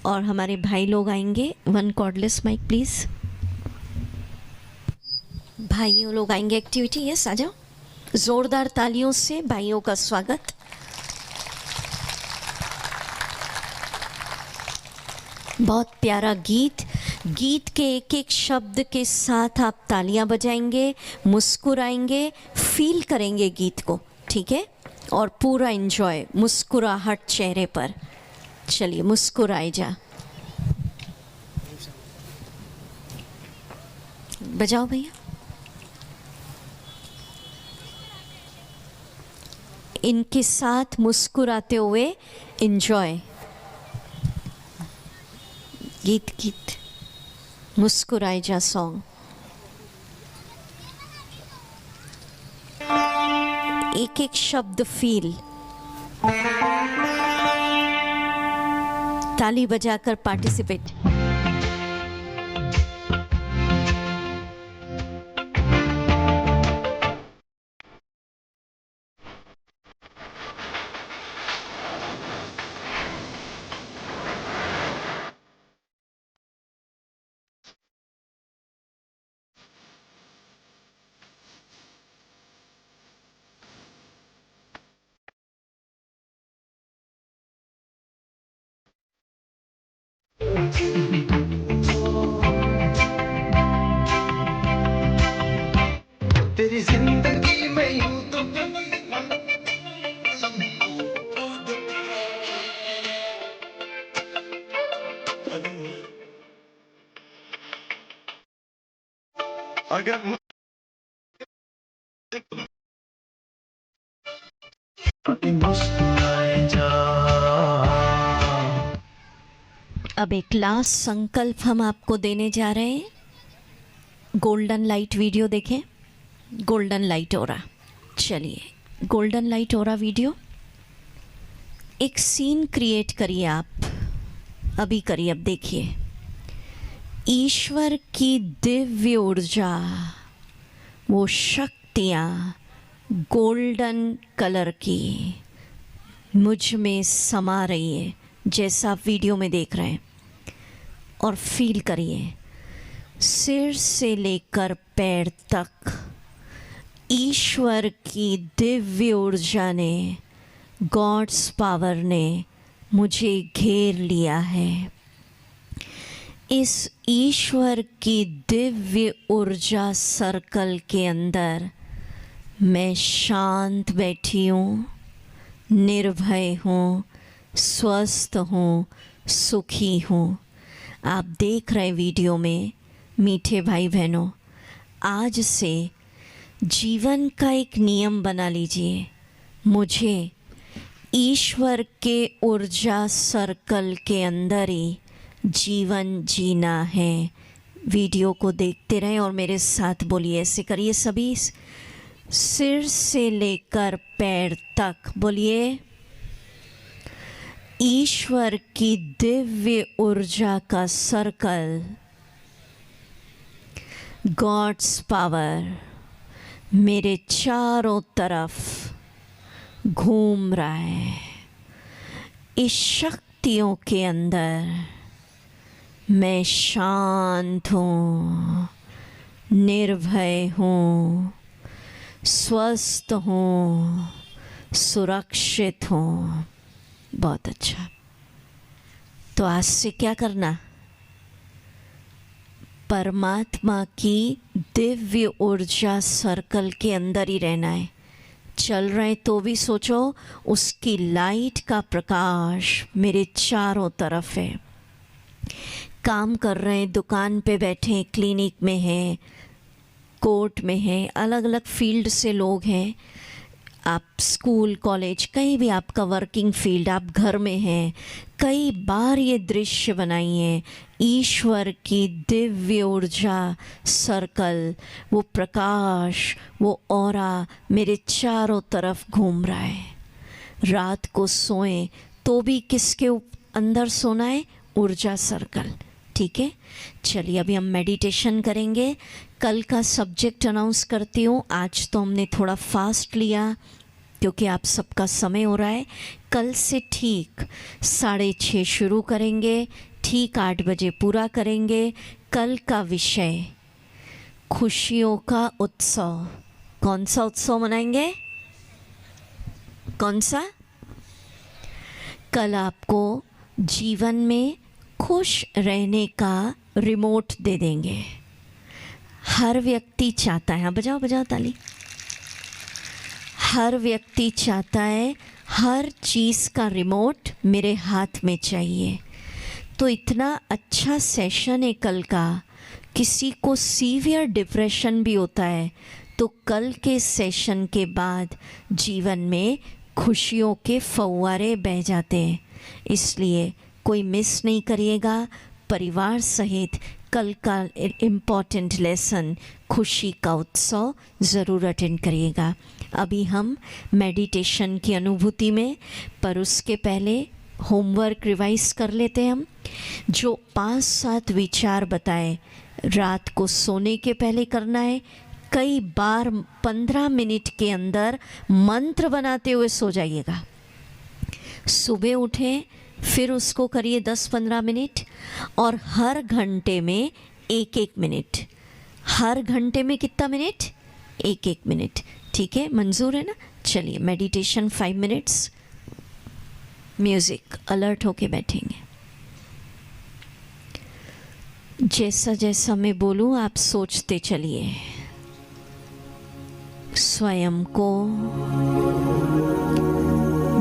और हमारे भाई लोग आएंगे। 1 कॉर्डलेस माइक प्लीज़। भाइयों लोग आएंगे एक्टिविटी। यस, आ जाओ। ज़ोरदार तालियों से भाइयों का स्वागत। बहुत प्यारा गीत, गीत के एक एक शब्द के साथ आप तालियां बजाएंगे, मुस्कुराएंगे, फील करेंगे गीत को। ठीक है? और पूरा एंजॉय, मुस्कुराहट चेहरे पर। चलिए मुस्कुराए जा। बजाओ भैया। इनके साथ मुस्कुराते हुए एंजॉय। गीत गीत मुस्कुराए जा सॉन्ग। एक एक शब्द फील। ताली बजाकर पार्टिसिपेट। तेरी जिंदगी में यूं तो अगर मुस्कुराए जा। अब एक लास्ट संकल्प हम आपको देने जा रहे हैं। गोल्डन लाइट वीडियो देखें। गोल्डन लाइट हो रहा, चलिए गोल्डन लाइट हो रहा वीडियो। एक सीन क्रिएट करिए आप, अभी करिए। अब देखिए, ईश्वर की दिव्य ऊर्जा, वो शक्तियाँ गोल्डन कलर की, मुझ में समा रही है, जैसा आप वीडियो में देख रहे हैं, और फील करिए सिर से लेकर पैर तक ईश्वर की दिव्य ऊर्जा ने, गॉड्स पावर ने मुझे घेर लिया है। इस ईश्वर की दिव्य ऊर्जा सर्कल के अंदर मैं शांत बैठी हूँ, निर्भय हूँ, स्वस्थ हूँ, सुखी हूँ। आप देख रहे वीडियो में मीठे भाई बहनों, आज से जीवन का एक नियम बना लीजिए, मुझे ईश्वर के ऊर्जा सर्कल के अंदर ही जीवन जीना है। वीडियो को देखते रहें और मेरे साथ बोलिए, ऐसे करिए सभी, सिर से लेकर पैर तक बोलिए, ईश्वर की दिव्य ऊर्जा का सर्कल, गॉड्स पावर मेरे चारों तरफ घूम रहा है। इस शक्तियों के अंदर मैं शांत हूँ, निर्भय हूँ, स्वस्थ हूँ, सुरक्षित हूँ। बहुत अच्छा। तो आज से क्या करना? परमात्मा की दिव्य ऊर्जा सर्कल के अंदर ही रहना है। चल रहे तो भी सोचो उसकी लाइट का प्रकाश मेरे चारों तरफ है। काम कर रहे हैं, दुकान पे बैठे, क्लिनिक में हैं, कोर्ट में हैं, अलग अलग फील्ड से लोग हैं, आप स्कूल कॉलेज कहीं भी आपका वर्किंग फील्ड, आप घर में हैं, कई बार ये दृश्य बनाइए, ईश्वर की दिव्य ऊर्जा सर्कल, वो प्रकाश, वो ऑरा मेरे चारों तरफ घूम रहा है। रात को सोएं तो भी किसके अंदर सोना है? ऊर्जा सर्कल। ठीक है, चलिए अभी हम मेडिटेशन करेंगे। कल का सब्जेक्ट अनाउंस करती हूँ। आज तो हमने थोड़ा फास्ट लिया क्योंकि आप सबका समय हो रहा है। कल से ठीक 6:30 शुरू करेंगे, ठीक 8 बजे पूरा करेंगे। कल का विषय खुशियों का उत्सव। कौन सा उत्सव मनाएंगे? कौन सा? कल आपको जीवन में खुश रहने का रिमोट दे देंगे। हर व्यक्ति चाहता है, हाँ बजाओ बजाओ ताली। हर व्यक्ति चाहता है हर चीज़ का रिमोट मेरे हाथ में चाहिए। तो इतना अच्छा सेशन है कल का। किसी को सीवियर डिप्रेशन भी होता है तो कल के सेशन के बाद जीवन में खुशियों के फव्वारे बह जाते हैं। इसलिए कोई मिस नहीं करिएगा, परिवार सहित कल का इम्पॉर्टेंट लेसन खुशी का उत्सव ज़रूर अटेंड करिएगा। अभी हम मेडिटेशन की अनुभूति में, पर उसके पहले होमवर्क रिवाइज कर लेते हैं। हम जो 5-7 विचार बताए रात को सोने के पहले करना है। कई बार 15 मिनट के अंदर मंत्र बनाते हुए सो जाइएगा। सुबह उठें फिर उसको करिए 10-15 मिनट, और हर घंटे में 1-1 मिनट। हर घंटे में कितना मिनट? 1-1 मिनट। ठीक है, मंजूर है ना? चलिए मेडिटेशन 5 मिनट्स। म्यूज़िक, अलर्ट होके बैठेंगे। जैसा जैसा मैं बोलूँ आप सोचते चलिए। स्वयं को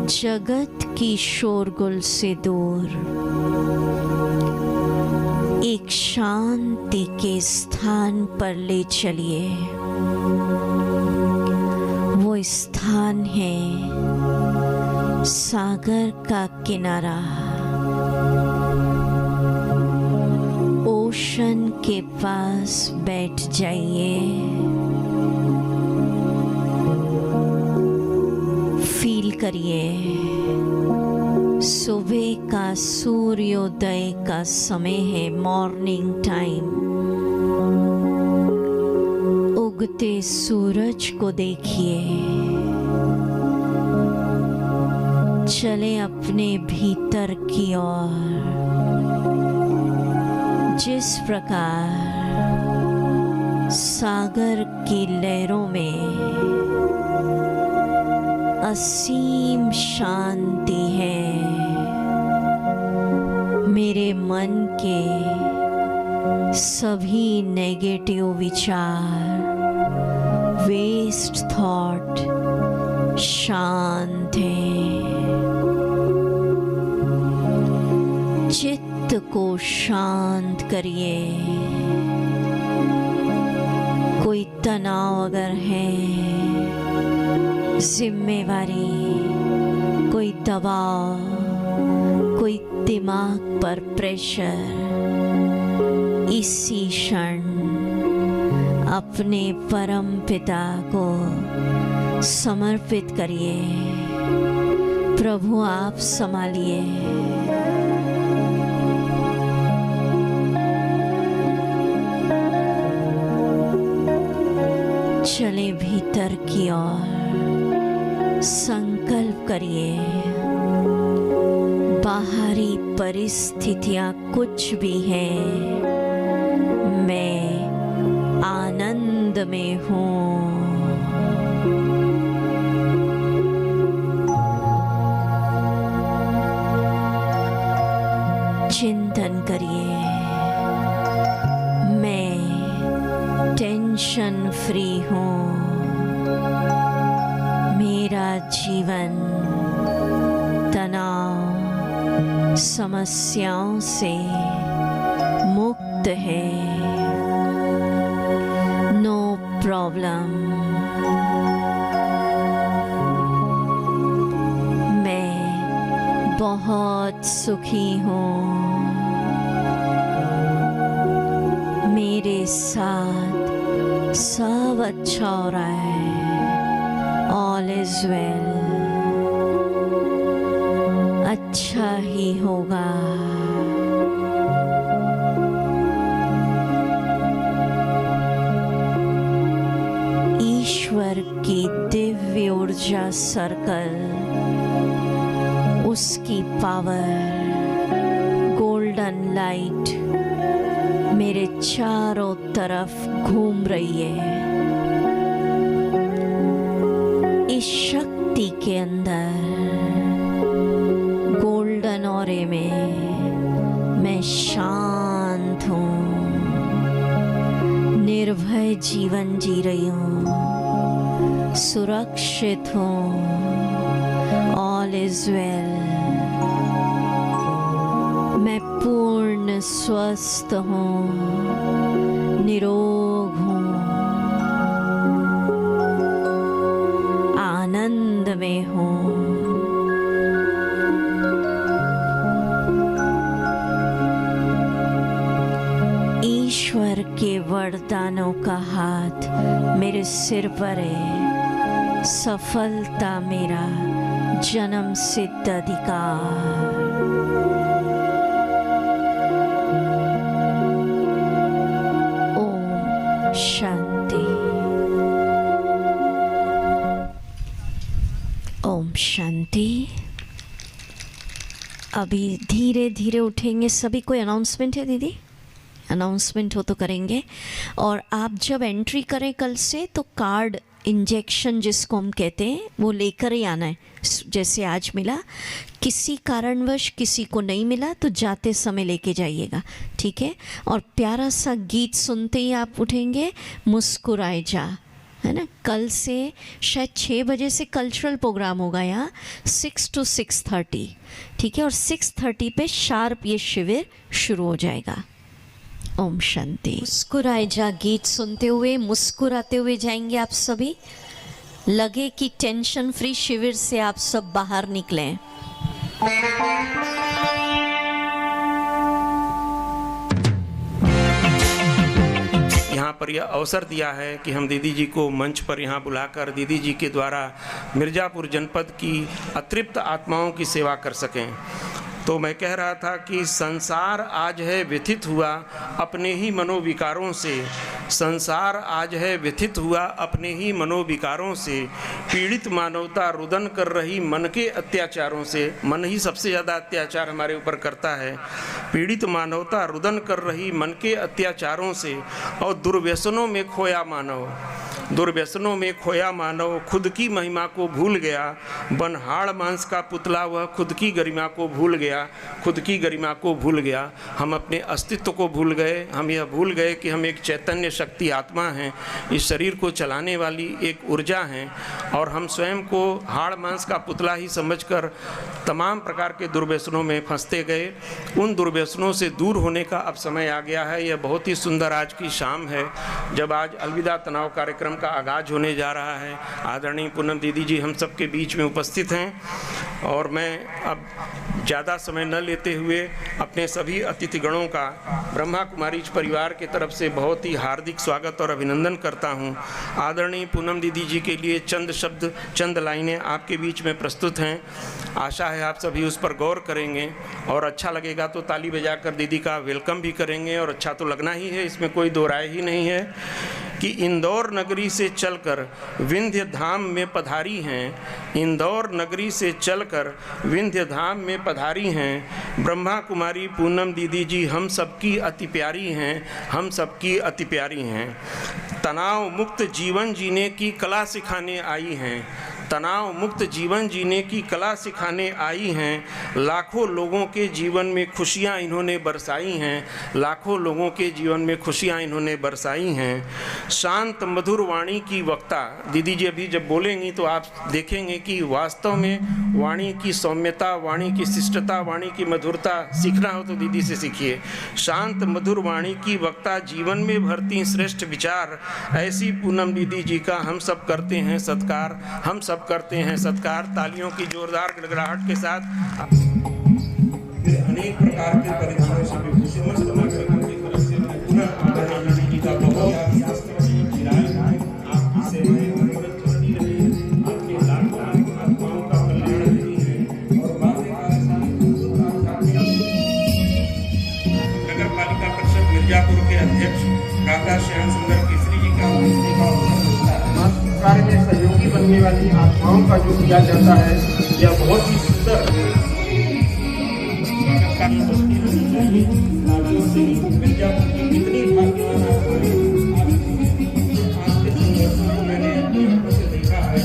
जगत की शोरगुल से दूर एक शांति के स्थान पर ले चलिए। वो स्थान है सागर का किनारा। ओशन के पास बैठ जाइए। फील करिए सुबह का सूर्योदय का समय है, मॉर्निंग टाइम। उगते सूरज को देखिए। चले अपने भीतर की ओर। जिस प्रकार सागर की लहरों में असीम शांति है, मेरे मन के सभी नेगेटिव विचार, वेस्ट थॉट शांत हैं। चित्त को शांत करिए। कोई तनाव अगर है, जिम्मेवारी, कोई दबाव, कोई दिमाग पर प्रेशर, इसी क्षण अपने परम पिता को समर्पित करिए। प्रभु आप संभालिए। चले भीतर की ओर। संकल्प करिए, बाहरी परिस्थितियां कुछ भी हैं, मैं आनंद में हूँ। चिंतन करिए, मैं टेंशन फ्री हूँ। मेरा जीवन तनाव, समस्याओं से मुक्त है। No problem. मैं बहुत सुखी हूँ। मेरे साथ सब अच्छा हो रहा है। All is well. अच्छा ही होगा। ईश्वर की दिव्य ऊर्जा सर्कल, उसकी पावर, गोल्डन लाइट मेरे चारों तरफ घूम रही है। इस शक्ति के अंदर, गोल्डन ऑरे में मैं शांत हूँ, निर्भय जीवन जी रही हूँ, सुरक्षित हूँ। All is well. मैं पूर्ण स्वस्थ हूँ, निरोग हूँ, आनंद में हूँ। ईश्वर के वरदानों का हाथ मेरे सिर पर है। सफलता मेरा जन्म सिद्ध अधिकार। ओम शांति। ओम शांति। अभी धीरे धीरे उठेंगे सभी। कोई अनाउंसमेंट है दीदी? अनाउंसमेंट हो तो करेंगे। और आप जब एंट्री करें कल से तो कार्ड इंजेक्शन जिसको हम कहते हैं वो लेकर ही आना है। जैसे आज मिला, किसी कारणवश किसी को नहीं मिला तो जाते समय लेके जाइएगा, ठीक है? और प्यारा सा गीत सुनते ही आप उठेंगे, मुस्कुराए जा, है ना? कल से शायद 6 बजे से कल्चरल प्रोग्राम होगा यहाँ, 6 to 6:30, ठीक है? और 6:30 पे शार्प ये शिविर शुरू हो जाएगा। ओम शांति। मुस्कुराए जा गीत सुनते हुए मुस्कुराते हुए जाएंगे आप सभी। लगे कि टेंशन फ्री शिविर से आप सब बाहर निकलें। यहाँ पर यह अवसर दिया है कि हम दीदी जी को मंच पर यहाँ बुलाकर दीदी जी के द्वारा मिर्ज़ापुर जनपद की अतृप्त आत्माओं की सेवा कर सकें। तो मैं कह रहा था कि संसार आज है व्यथित हुआ अपने ही मनोविकारों से। संसार आज है व्यथित हुआ अपने ही मनोविकारों से, पीड़ित मानवता रुदन कर रही मन के अत्याचारों से। मन ही सबसे ज़्यादा अत्याचार हमारे ऊपर करता है। पीड़ित मानवता रुदन कर रही मन के अत्याचारों से और दुर्व्यसनों में खोया मानव, दुर्व्यसनों में खोया मानव खुद की महिमा को भूल गया। बन हाड़ मांस का पुतला वह खुद की गरिमा को भूल गया, खुद की गरिमा को भूल गया। हम अपने अस्तित्व को भूल गए। हम यह भूल गए कि हम एक चैतन्य शक्ति आत्मा हैं, इस शरीर को चलाने वाली एक ऊर्जा हैं, और हम स्वयं को हाड़ मांस का पुतला ही समझकर तमाम प्रकार के दुर्व्यसनों में फंसते गए। उन दुर्व्यसनों से दूर होने का अब समय आ गया है। यह बहुत ही सुंदर आज की शाम है जब आज अलविदा तनाव कार्यक्रम का आगाज होने जा रहा है। आदरणीय पूनम दीदी जी हम सबके बीच में उपस्थित हैं, और मैं अब ज़्यादा समय न लेते हुए अपने सभी अतिथिगणों का ब्रह्मा कुमारीज परिवार के तरफ से बहुत ही हार्दिक स्वागत और अभिनंदन करता हूं। आदरणीय पूनम दीदी जी के लिए चंद शब्द, चंद लाइनें आपके बीच में प्रस्तुत हैं। आशा है आप सभी उस पर गौर करेंगे, और अच्छा लगेगा तो ताली बजाकर दीदी का वेलकम भी करेंगे। और अच्छा तो लगना ही है, इसमें कोई दो राय ही नहीं है कि इंदौर नगरी से चलकर विंध्य धाम में पधारी हैं, इंदौर नगरी से चलकर विंध्य धाम में पधारी हैं ब्रह्मा कुमारी पूनम दीदी जी हम सबकी अति प्यारी हैं, हम सबकी अति प्यारी हैं। तनाव मुक्त जीवन जीने की कला सिखाने आई हैं, तनाव मुक्त जीवन जीने की कला सिखाने आई हैं। लाखों लोगों के जीवन में खुशियां इन्होंने बरसाई हैं, लाखों लोगों के जीवन में खुशियां इन्होंने बरसाई हैं। शांत मधुर वाणी की वक्ता दीदी जी अभी जब बोलेंगी तो आप देखेंगे कि वास्तव में वाणी की सौम्यता, वाणी की शिष्टता, वाणी की मधुरता सीखना हो तो दीदी से सीखिए। शांत मधुर वाणी की वक्ता, जीवन में भरती श्रेष्ठ विचार, ऐसी पूनम दीदी जी का हम सब करते हैं सत्कार, हम सब करते हैं सत्कार। तालियों की जोरदार गड़गड़ाहट के साथ अनेक प्रकार के परिधानों से विभूषित समस्त नागरिकों की तरफ से मैं पुनः आदरणीय दीदी जी का बहुत आपकी सेवाएं मनोरंजन चलती रही, आपके लाखों आत्माओं का कल्याण रही है। और नगर पालिका परिषद मिर्जापुर के अध्यक्ष काका श्याम सुंदर केसरी जी का कार्य में सहयोगी बनने वाली आत्माओं का जो किया जाता है यह बहुत ही सुंदर मिर्जापुर की कितनी भाग्यवान आज के संगठनों को मैंने अपनी आंखों से देखा है।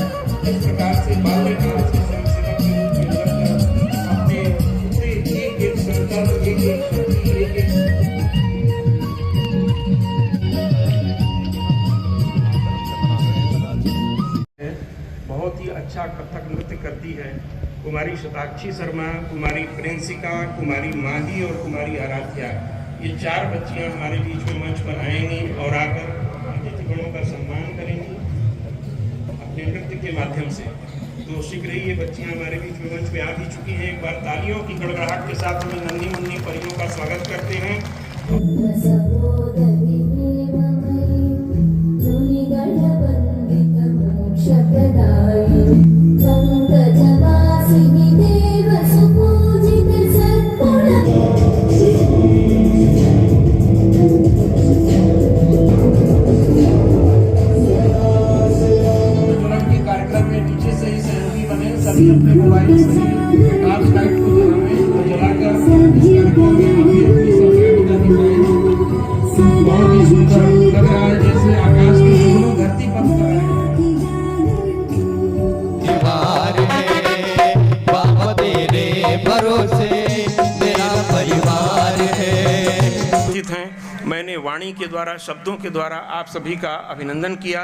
इस प्रकार से बाल्यकाल से स्वयंसेवक के रूप में लगकर अपने पूरे एक संकल्प, एक शक्ति, एक बहुत ही अच्छा कथक नृत्य करती है कुमारी शताक्षी शर्मा, कुमारी प्रिंसिका, कुमारी माही और कुमारी आराध्या। ये चार बच्चियां हमारे बीच में मंच पर आएंगी और आकर अतिथिगणों का सम्मान करेंगी अपने नृत्य के माध्यम से। तो शीघ्र ही ये बच्चियां हमारे बीच में मंच पे आ भी चुकी हैं। एक बार तालियों की गड़गड़ाहट के साथ हम नन्ही मुन्नी परियों का स्वागत करते हैं। अपने मोबाइल से टॉर्च लाइट को जलाकर बहुत ही सुंदर लग रहा है, जैसे आकाश की दोनों धरती पर बाबा तेरे भरोसे मेरा परिवार है। मैंने वाणी के द्वारा, शब्दों के द्वारा आप सभी का अभिनंदन किया।